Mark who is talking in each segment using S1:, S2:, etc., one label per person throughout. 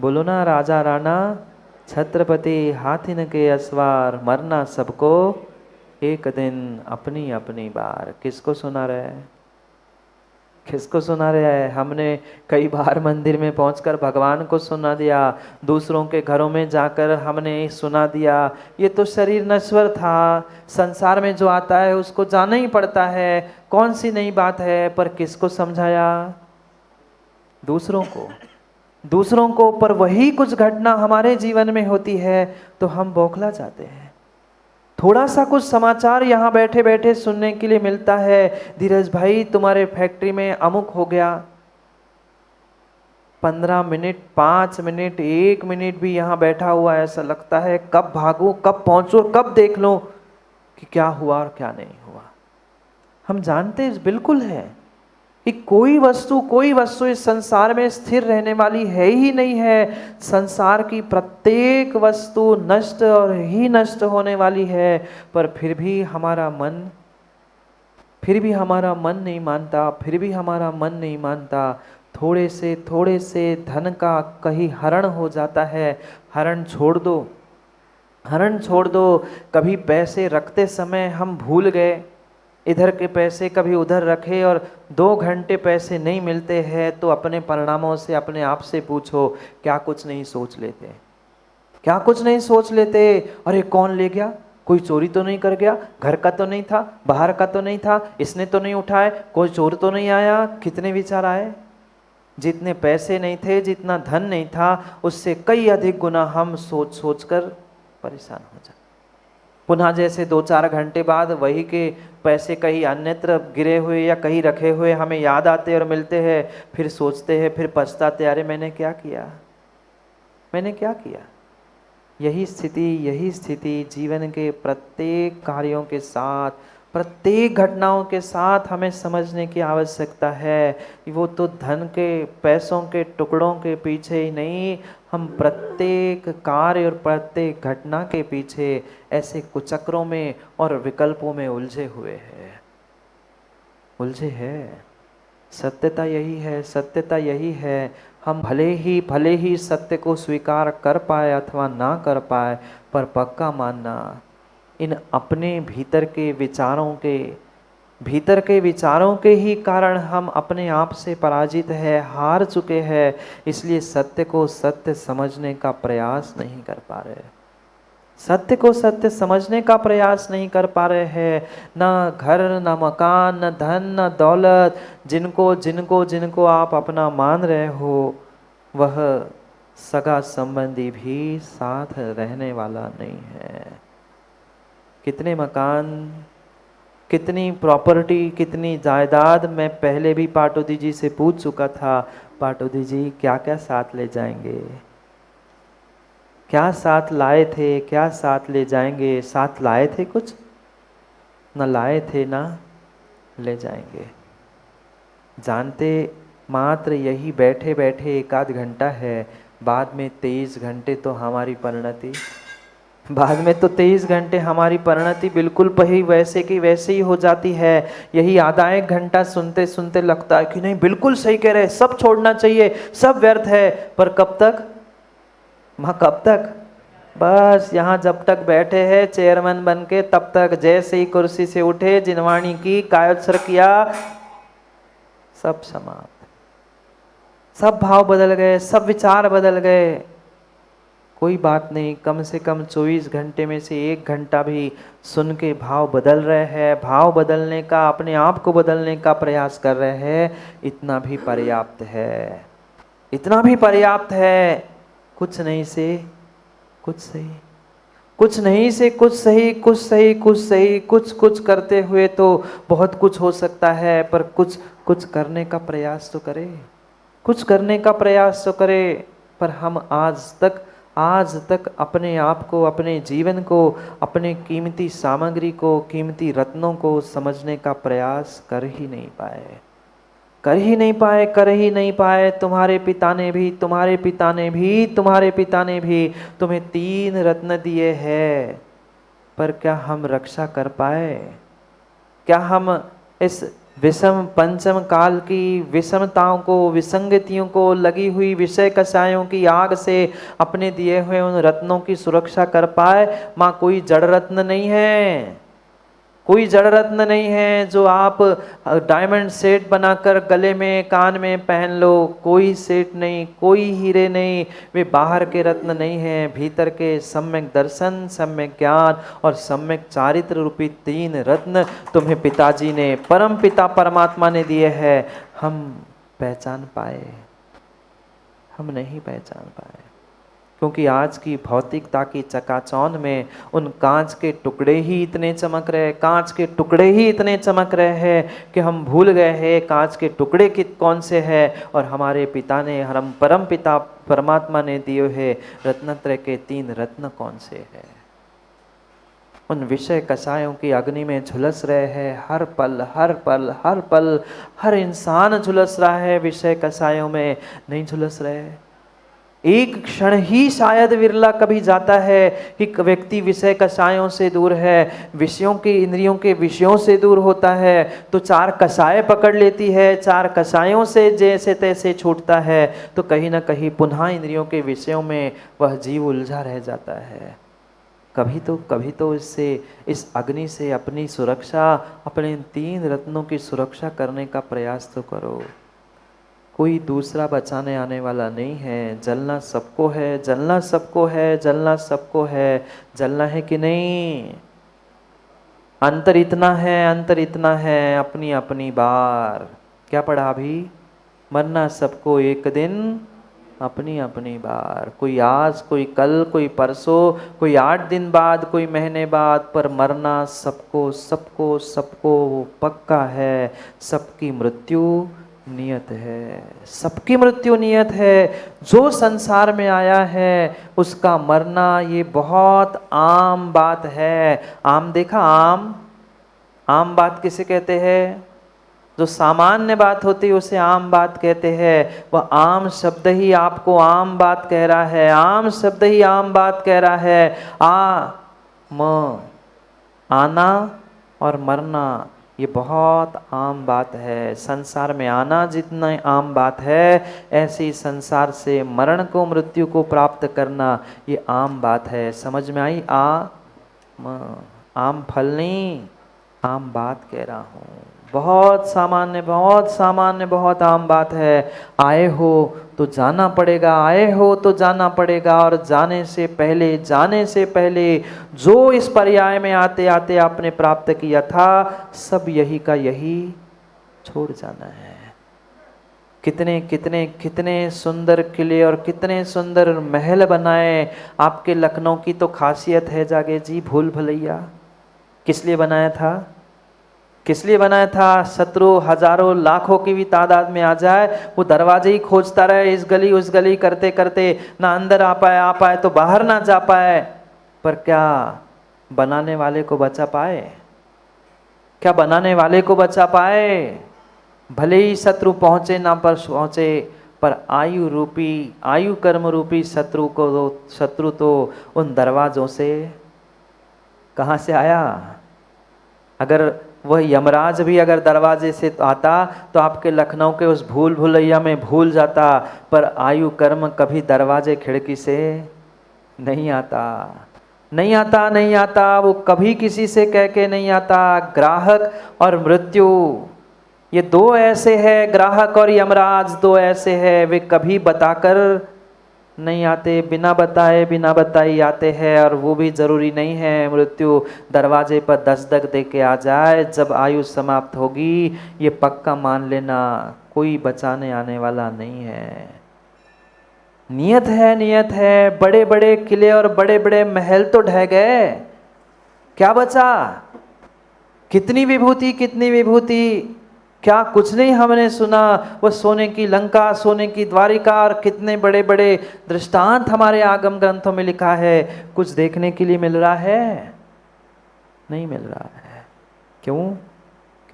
S1: बोलो ना, राजा राणा छत्रपति हाथी न के असवार, मरना सबको एक दिन अपनी अपनी बार। किसको सुना रहे हैं? किसको सुना रहा है? हमने कई बार मंदिर में पहुंचकर भगवान को सुना दिया, दूसरों के घरों में जाकर हमने सुना दिया। ये तो शरीर नश्वर था, संसार में जो आता है उसको जाना ही पड़ता है, कौन सी नई बात है। पर किसको समझाया? दूसरों को। दूसरों को। पर वही कुछ घटना हमारे जीवन में होती है तो हम बौखला जाते हैं। थोड़ा सा कुछ समाचार यहाँ बैठे बैठे सुनने के लिए मिलता है, धीरज भाई तुम्हारे फैक्ट्री में अमुक हो गया। 15 मिनट, 5 मिनट, 1 मिनट भी यहाँ बैठा हुआ ऐसा लगता है कब भागूं, कब पहुंचूं, कब देख लूं कि क्या हुआ और क्या नहीं हुआ। हम जानते बिल्कुल है कि कोई वस्तु इस संसार में स्थिर रहने वाली है ही नहीं है। संसार की प्रत्येक वस्तु नष्ट और ही नष्ट होने वाली है। पर फिर भी हमारा मन नहीं मानता, फिर भी हमारा मन नहीं मानता। थोड़े से धन का कहीं हरण हो जाता है, हरण छोड़ दो, हरण छोड़ दो। कभी पैसे रखते समय हम भूल गए, इधर के पैसे कभी उधर रखे और 2 घंटे पैसे नहीं मिलते हैं तो अपने परिणामों से अपने आप से पूछो, क्या कुछ नहीं सोच लेते? क्या कुछ नहीं सोच लेते? अरे कौन ले गया? कोई चोरी तो नहीं कर गया? घर का तो नहीं था, बाहर का तो नहीं था, इसने तो नहीं उठाए, कोई चोर तो नहीं आया? कितने विचार आए। जितने पैसे नहीं थे, जितना धन नहीं था, उससे कई अधिक गुना हम सोच सोच कर परेशान हो जाते। पुनः जैसे 2-4 घंटे बाद वही के पैसे कहीं अन्यत्र गिरे हुए या कहीं रखे हुए हमें याद आते और मिलते हैं, फिर सोचते हैं, फिर पछताते, अरे मैंने क्या किया, मैंने क्या किया। यही स्थिति जीवन के प्रत्येक कार्यों के साथ, प्रत्येक घटनाओं के साथ हमें समझने की आवश्यकता है। वो तो धन के, पैसों के टुकड़ों के पीछे ही नहीं, हम प्रत्येक कार्य और प्रत्येक घटना के पीछे ऐसे कुचक्रों में और विकल्पों में उलझे हुए हैं। सत्यता यही है। हम भले ही सत्य को स्वीकार कर पाए अथवा ना कर पाए, पर पक्का मानना, इन अपने भीतर के विचारों के ही कारण हम अपने आप से पराजित है, हार चुके हैं। इसलिए सत्य को सत्य समझने का प्रयास नहीं कर पा रहे, सत्य को सत्य समझने का प्रयास नहीं कर पा रहे हैं। ना घर, ना मकान, न धन, न दौलत, जिनको आप अपना मान रहे हो, वह सगा संबंधी भी साथ रहने वाला नहीं है। कितने मकान, कितनी प्रॉपर्टी, कितनी जायदाद, मैं पहले भी पाटोदी जी से पूछ चुका था, पाटोदी जी क्या क्या साथ ले जाएंगे, क्या साथ लाए थे, क्या साथ ले जाएंगे? साथ लाए थे कुछ? न लाए थे ना ले जाएंगे। जानते मात्र यही बैठे बैठे 1 आध घंटा है, बाद में 23 घंटे तो हमारी परिणति, बाद में तो 23 घंटे हमारी परिणति बिल्कुल वैसे की वैसे ही हो जाती है। यही आधा 1 घंटा सुनते सुनते लगता है कि नहीं बिल्कुल सही कह रहे, सब छोड़ना चाहिए, सब व्यर्थ है। पर कब तक? कब तक? बस यहाँ जब तक बैठे हैं चेयरमैन बन के, तब तक। जैसे ही कुर्सी से उठे, जिनवाणी की, कायोत्सर्ग किया, सब समाप्त। सब भाव बदल गए, सब विचार बदल गए। कोई बात नहीं, कम से कम 24 घंटे में से 1 घंटा भी सुन के भाव बदल रहे हैं, भाव बदलने का, अपने आप को बदलने का प्रयास कर रहे हैं, इतना भी पर्याप्त है, इतना भी पर्याप्त है। कुछ नहीं से कुछ सही, कुछ नहीं से कुछ सही, कुछ सही कुछ सही, कुछ करते हुए तो बहुत कुछ हो सकता है। पर कुछ करने का प्रयास तो करे, कुछ करने का प्रयास तो करे। पर हम आज तक अपने आप को, अपने जीवन को, अपने कीमती सामग्री को, कीमती रत्नों को समझने का प्रयास कर ही नहीं पाए। तुम्हारे पिता ने भी तुम्हें 3 रत्न दिए हैं, पर क्या हम रक्षा कर पाए? क्या हम इस विषम पंचम काल की विषमताओं को, विसंगतियों को, लगी हुई विषय कषायों की आग से अपने दिए हुए उन रत्नों की सुरक्षा कर पाए। माँ कोई जड़ रत्न नहीं है, कोई जड़ रत्न नहीं है जो आप डायमंड सेट बनाकर गले में कान में पहन लो, कोई सेट नहीं, कोई हीरे नहीं। वे बाहर के रत्न नहीं हैं, भीतर के सम्यक दर्शन, सम्यक ज्ञान और सम्यक चारित्र रूपी 3 रत्न तुम्हें पिताजी ने, परम पिता परमात्मा ने दिए हैं। हम पहचान पाए? हम नहीं पहचान पाए, क्योंकि आज की भौतिकता की चकाचौंध में उन कांच के टुकड़े ही इतने चमक रहे, कांच के टुकड़े ही इतने चमक रहे हैं कि हम भूल गए हैं कांच के टुकड़े कौन से हैं और हमारे पिता ने, हम परम पिता परमात्मा ने दिए हैं रत्नत्रय के 3 रत्न कौन से हैं। उन विषय कषायों की अग्नि में झुलस रहे हैं हर पल, हर पल, हर पल। हर इंसान झुलस रहा है विषय कषायों में, नहीं झुलस रहे। एक क्षण ही शायद विरला कभी जाता है कि व्यक्ति विषय कषायों से दूर है, विषयों के, इंद्रियों के विषयों से दूर होता है तो 4 कषाय पकड़ लेती है, 4 कषायों से जैसे तैसे छूटता है तो कहीं ना कहीं पुनः इंद्रियों के विषयों में वह जीव उलझा रह जाता है। कभी तो इससे, इस अग्नि से अपनी सुरक्षा, अपने 3 रत्नों की सुरक्षा करने का प्रयास तो करो। कोई दूसरा बचाने आने वाला नहीं है। जलना सबको है, जलना सबको है, जलना सबको है। जलना है कि नहीं? अंतर इतना है, अंतर इतना है, अपनी अपनी बार। क्या पढ़ा अभी? मरना सबको एक दिन, अपनी अपनी बार। कोई आज, कोई कल, कोई परसों, कोई 8 दिन बाद, कोई महीने बाद, पर मरना सबको सबको सबको पक्का है। सबकी मृत्यु नियत है, सबकी मृत्यु नियत है। जो संसार में आया है उसका मरना ये बहुत आम बात है। आम देखा? आम बात किसे कहते हैं? जो सामान्य बात होती है उसे आम बात कहते हैं। वह आम शब्द ही आपको आम बात कह रहा है, आम शब्द ही आम बात कह रहा है। आना और मरना ये बहुत आम बात है। संसार में आना जितना आम बात है, ऐसी संसार से मरण को, मृत्यु को प्राप्त करना ये आम बात है। समझ में आई? आम फल नहीं, आम बात कह रहा हूँ। बहुत सामान्य, बहुत सामान्य, बहुत आम बात है। आए हो तो जाना पड़ेगा, आए हो तो जाना पड़ेगा। और जाने से पहले, जाने से पहले जो इस पर्याय में आते आते आपने प्राप्त किया था, सब यही का यही छोड़ जाना है। कितने कितने कितने सुंदर किले और कितने सुंदर महल बनाए। आपके लखनऊ की तो खासियत है जागे जी, भूल भुलैया। किस लिए बनाया था? किस लिए बनाया था? शत्रु हजारों लाखों की भी तादाद में आ जाए, वो दरवाजे ही खोजता रहे, इस गली उस गली करते करते, ना अंदर आ पाए तो बाहर ना जा पाए। पर क्या बनाने वाले को बचा पाए? क्या बनाने वाले को बचा पाए? भले ही शत्रु पहुंचे ना पर पहुंचे, पर आयु रूपी, आयु कर्म रूपी शत्रु तो उन दरवाजों से कहाँ से आया? अगर वह यमराज भी अगर दरवाजे से आता तो आपके लखनऊ के उस भूल भुलैया में भूल जाता, पर आयु कर्म कभी दरवाजे खिड़की से नहीं आता, नहीं आता, नहीं आता। वो कभी किसी से कह के नहीं आता। ग्राहक और मृत्यु ये 2 ऐसे हैं, ग्राहक और यमराज 2 ऐसे हैं, वे कभी बताकर नहीं आते, बिना बताए बिना बताई आते हैं। और वो भी जरूरी नहीं है मृत्यु दरवाजे पर दस्तक दे के आ जाए। जब आयु समाप्त होगी ये पक्का मान लेना, कोई बचाने आने वाला नहीं है। नियत है, नियत है। बड़े बड़े किले और बड़े बड़े महल तो ढह गए, क्या बचा? कितनी विभूति, कितनी विभूति, क्या कुछ नहीं हमने सुना। वो सोने की लंका, सोने की द्वारिका और कितने बड़े बड़े दृष्टांत हमारे आगम ग्रंथों में लिखा है। कुछ देखने के लिए मिल रहा है? नहीं मिल रहा है। क्यों?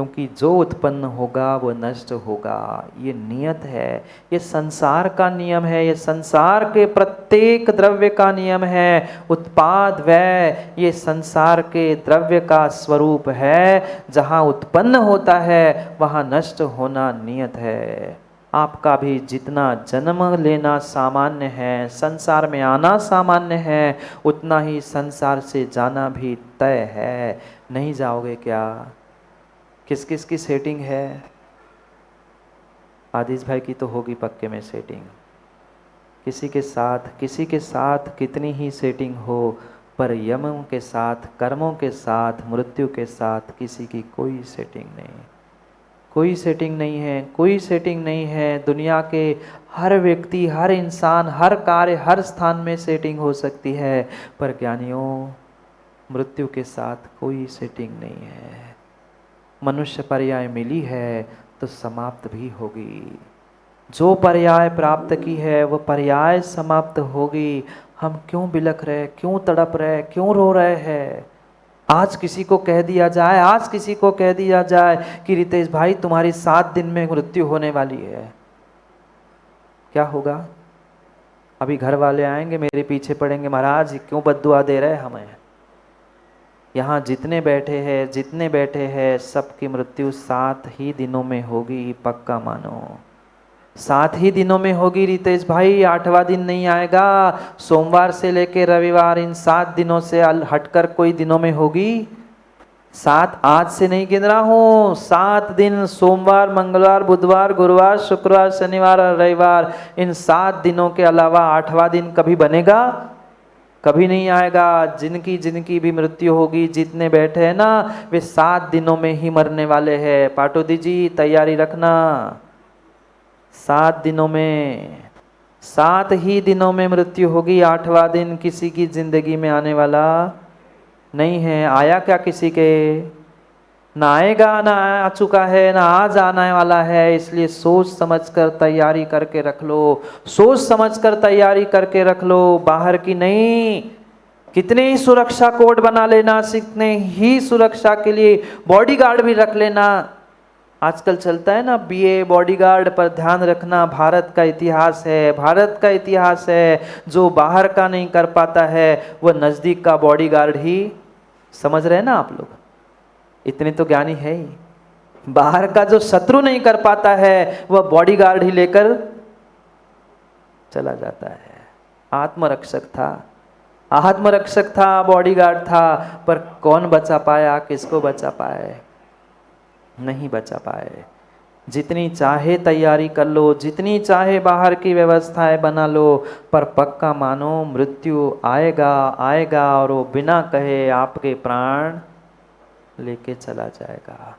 S1: क्योंकि जो उत्पन्न होगा वो नष्ट होगा। ये नियत है, ये संसार का नियम है, ये संसार के प्रत्येक द्रव्य का नियम है। उत्पाद व्यय ये संसार के द्रव्य का स्वरूप है। जहाँ उत्पन्न होता है वहाँ नष्ट होना नियत है। आपका भी जितना जन्म लेना सामान्य है, संसार में आना सामान्य है, उतना ही संसार से जाना भी तय है। नहीं जाओगे क्या? किस किस की सेटिंग है? आदिश भाई की तो होगी पक्के में सेटिंग। किसी के साथ कितनी ही सेटिंग हो, पर यमों के साथ, कर्मों के साथ, मृत्यु के साथ किसी की कोई सेटिंग नहीं। कोई सेटिंग नहीं है, कोई सेटिंग नहीं है। दुनिया के हर व्यक्ति, हर इंसान, हर कार्य, हर स्थान में सेटिंग हो सकती है, पर ज्ञानियों मृत्यु के साथ कोई सेटिंग नहीं है। मनुष्य पर्याय मिली है तो समाप्त भी होगी। जो पर्याय प्राप्त की है वो पर्याय समाप्त होगी। हम क्यों बिलख रहे, क्यों तड़प रहे, क्यों रो रहे हैं? आज किसी को कह दिया जाए, आज किसी को कह दिया जाए कि रितेश भाई तुम्हारी 7 दिन में मृत्यु होने वाली है, क्या होगा? अभी घर वाले आएंगे मेरे पीछे पड़ेंगे, महाराज क्यों बद्दुआ दे रहे हमें? यहाँ जितने बैठे हैं सबकी मृत्यु 7 ही दिनों में होगी, पक्का मानो। 7 ही दिनों में होगी रितेश भाई, 8वां दिन नहीं आएगा। सोमवार से लेकर रविवार, इन 7 दिनों से हटकर कोई दिनों में होगी? 7 आज से नहीं गिन रहा हूँ, 7 दिन, सोमवार, मंगलवार, बुधवार, गुरुवार, शुक्रवार, शनिवार और रविवार, इन 7 दिनों के अलावा 8वां दिन कभी बनेगा? कभी नहीं आएगा। जिनकी भी मृत्यु होगी, जितने बैठे हैं ना, वे 7 दिनों में ही मरने वाले हैं। पाटोदी जी तैयारी रखना, 7 दिनों में, 7 ही दिनों में मृत्यु होगी। 8वां दिन किसी की जिंदगी में आने वाला नहीं है। आया क्या किसी के? ना आएगा, ना आ चुका है, ना आज आने वाला है। इसलिए सोच समझकर तैयारी करके रख लो, सोच समझकर तैयारी करके रख लो, बाहर की नहीं। कितने ही सुरक्षा कोड बना लेना, कितने ही सुरक्षा के लिए बॉडीगार्ड भी रख लेना। आजकल चलता है ना बीए बॉडीगार्ड, पर ध्यान रखना भारत का इतिहास है, भारत का इतिहास है। जो बाहर का नहीं कर पाता है वह नजदीक का बॉडीगार्ड ही, समझ रहे हैं ना आप लोग? इतने तो ज्ञानी है ही। बाहर का जो शत्रु नहीं कर पाता है वह बॉडीगार्ड ही लेकर चला जाता है। आत्मरक्षक था, आत्मरक्षक था, बॉडीगार्ड था, पर कौन बचा पाया? किसको बचा पाए? नहीं बचा पाए। जितनी चाहे तैयारी कर लो, जितनी चाहे बाहर की व्यवस्थाएं बना लो, पर पक्का मानो मृत्यु आएगा, आएगा, और वो बिना कहे आपके प्राण लेके चला जाएगा,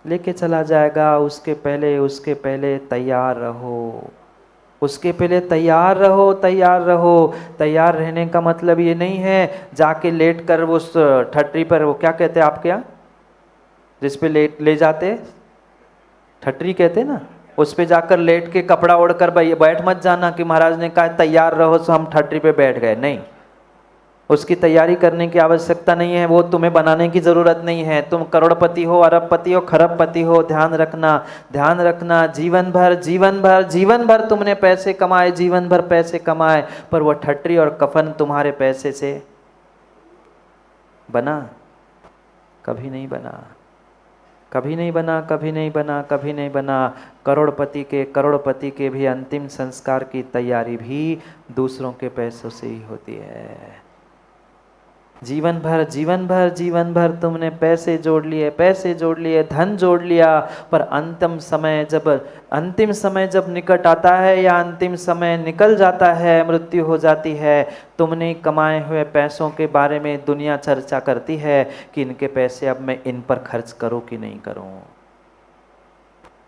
S1: लेके चला जाएगा। उसके पहले तैयार रहो, उसके पहले तैयार रहो, तैयार रहो। तैयार रहने का मतलब ये नहीं है जाके लेट कर उस ठटरी पर, वो क्या कहते हैं आपके यहाँ, जिस पे ले जाते, ठटरी कहते ना, उस पे जाकर लेट के कपड़ा ओढ़कर बैठ मत जाना कि महाराज ने कहा तैयार रहो तो हम ठटरी पे बैठ गए। नहीं, उसकी तैयारी करने की आवश्यकता नहीं है, वो तुम्हें बनाने की जरूरत नहीं है। तुम करोड़पति हो, अरबपति हो, खरबपति हो, ध्यान रखना, ध्यान रखना। जीवन भर जीवन भर जीवन भर तुमने पैसे कमाए, जीवन भर पैसे कमाए, पर वो ठटरी और कफन तुम्हारे पैसे से बना? कभी नहीं बना, कभी नहीं बना, कभी नहीं बना, कभी नहीं बना। करोड़पति के भी अंतिम संस्कार की तैयारी भी दूसरों के पैसों से ही होती है। जीवन भर तुमने पैसे जोड़ लिए, धन जोड़ लिया, पर अंतिम समय जब निकट आता है या अंतिम समय निकल जाता है, मृत्यु हो जाती है, तुमने कमाए हुए पैसों के बारे में दुनिया चर्चा करती है कि इनके पैसे अब मैं इन पर खर्च करूं कि नहीं करूं।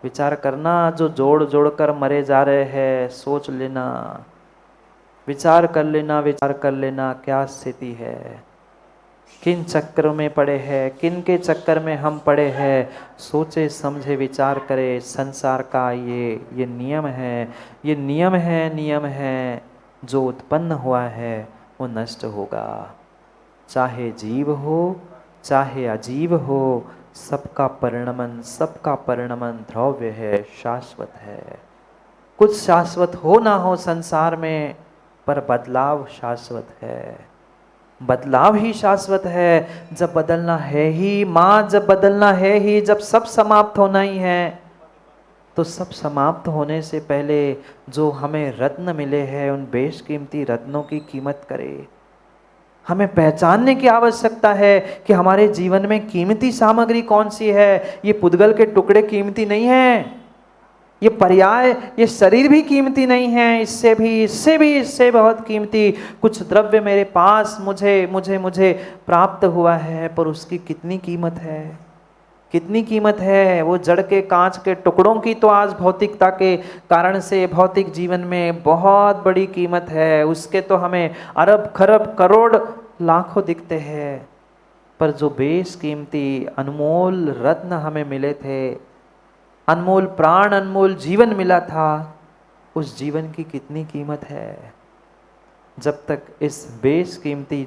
S1: विचार करना, जो जोड़ जोड़ कर मरे जा रहे हैं, सोच लेना, विचार कर लेना क्या स्थिति है, किन चक्कर में पड़े हैं, किन के चक्कर में हम पड़े हैं। सोचे समझे विचार करे। संसार का ये नियम है, ये नियम है। जो उत्पन्न हुआ है वो नष्ट होगा, चाहे जीव हो, चाहे अजीव हो, सबका परिणमन द्रव्य है, शाश्वत है। कुछ शाश्वत हो ना हो संसार में, पर बदलाव शाश्वत है। बदलाव ही शाश्वत है। जब बदलना है ही माँ, जब बदलना है ही, जब सब समाप्त होना ही है, तो सब समाप्त होने से पहले जो हमें रत्न मिले हैं, उन बेशकीमती रत्नों की कीमत करे। हमें पहचानने की आवश्यकता है कि हमारे जीवन में कीमती सामग्री कौन सी है। ये पुद्गल के टुकड़े कीमती नहीं है, ये पर्याय, ये शरीर भी कीमती नहीं है। इससे बहुत कीमती कुछ द्रव्य मेरे पास मुझे मुझे मुझे प्राप्त हुआ है, पर उसकी कितनी कीमत है, कितनी कीमत है। वो जड़ के कांच के टुकड़ों की तो आज भौतिकता के कारण से भौतिक जीवन में बहुत बड़ी कीमत है। उसके तो हमें अरब खरब करोड़ लाखों दिखते हैं, पर जो बेशकीमती अनमोल रत्न हमें मिले थे, अनमोल प्राण, अनमोल जीवन मिला था, उस जीवन की कितनी कीमत है। जब तक इस बेशकीमती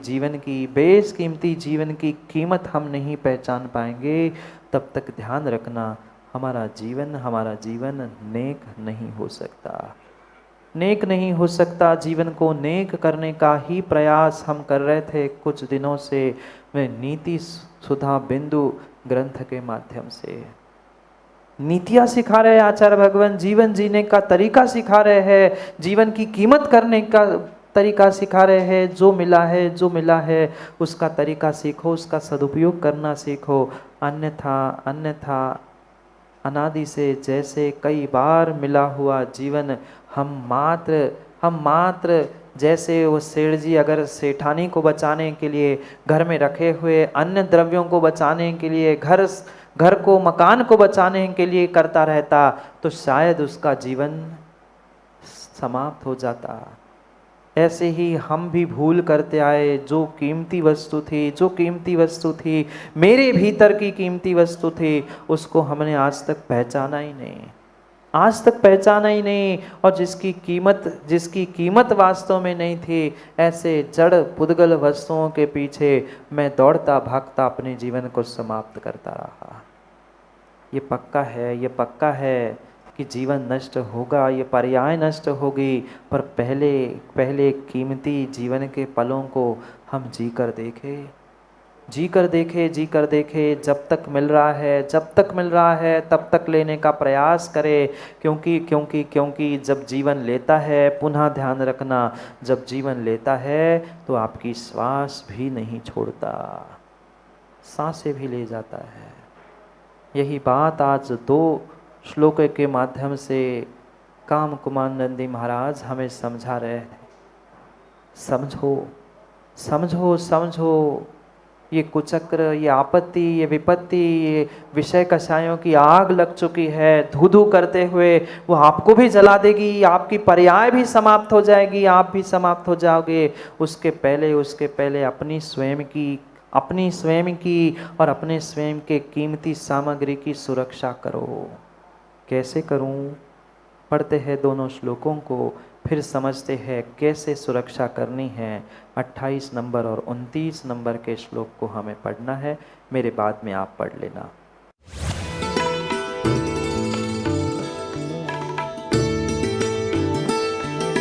S1: जीवन की कीमत हम नहीं पहचान पाएंगे, तब तक ध्यान रखना हमारा जीवन नेक नहीं हो सकता। नेक नहीं हो सकता। जीवन को नेक करने का ही प्रयास हम कर रहे थे कुछ दिनों से, मैं नीति सुधा बिंदु ग्रंथ के माध्यम से नीतियाँ सिखा रहे हैं आचार्य भगवान, जीवन जीने का तरीका सिखा रहे हैं, जीवन की कीमत करने का तरीका सिखा रहे हैं। जो मिला है उसका तरीका सीखो, उसका सदुपयोग करना सीखो। अन्यथा अनादि से जैसे कई बार मिला हुआ जीवन हम मात्र जैसे वो सेठ जी अगर सेठानी को बचाने के लिए घर में रखे हुए अन्य द्रव्यों को बचाने के लिए, घर को मकान को बचाने के लिए करता रहता, तो शायद उसका जीवन समाप्त हो जाता। ऐसे ही हम भी भूल करते आए। जो कीमती वस्तु थी, मेरे भीतर की कीमती वस्तु थी, उसको हमने आज तक पहचाना ही नहीं। और जिसकी कीमत वास्तव में नहीं थी, ऐसे जड़ पुद्गल वस्तुओं के पीछे मैं दौड़ता भागता अपने जीवन को समाप्त करता रहा। ये पक्का है कि जीवन नष्ट होगा, ये पर्याय नष्ट होगी, पर पहले कीमती जीवन के पलों को हम जी कर देखे। जब तक मिल रहा है तब तक लेने का प्रयास करें। क्योंकि जब जीवन लेता है, पुनः ध्यान रखना, जब जीवन लेता है तो आपकी श्वास भी नहीं छोड़ता, सांसें भी ले जाता है। यही बात आज 2 श्लोक के माध्यम से काम कुमार नंदी महाराज हमें समझा रहे हैं। समझो ये कुचक्र, ये आपत्ति, ये विपत्ति, ये विषय कषायों की आग लग चुकी है। धू करते हुए वो आपको भी जला देगी, आपकी पर्याय भी समाप्त हो जाएगी, आप भी समाप्त हो जाओगे। उसके पहले अपनी स्वयं की और अपने स्वयं के कीमती सामग्री की सुरक्षा करो। कैसे करूं? पढ़ते हैं दोनों श्लोकों को, फिर समझते हैं कैसे सुरक्षा करनी है। 28 नंबर और 29 नंबर के श्लोक को हमें पढ़ना है, मेरे बाद में आप पढ़ लेना।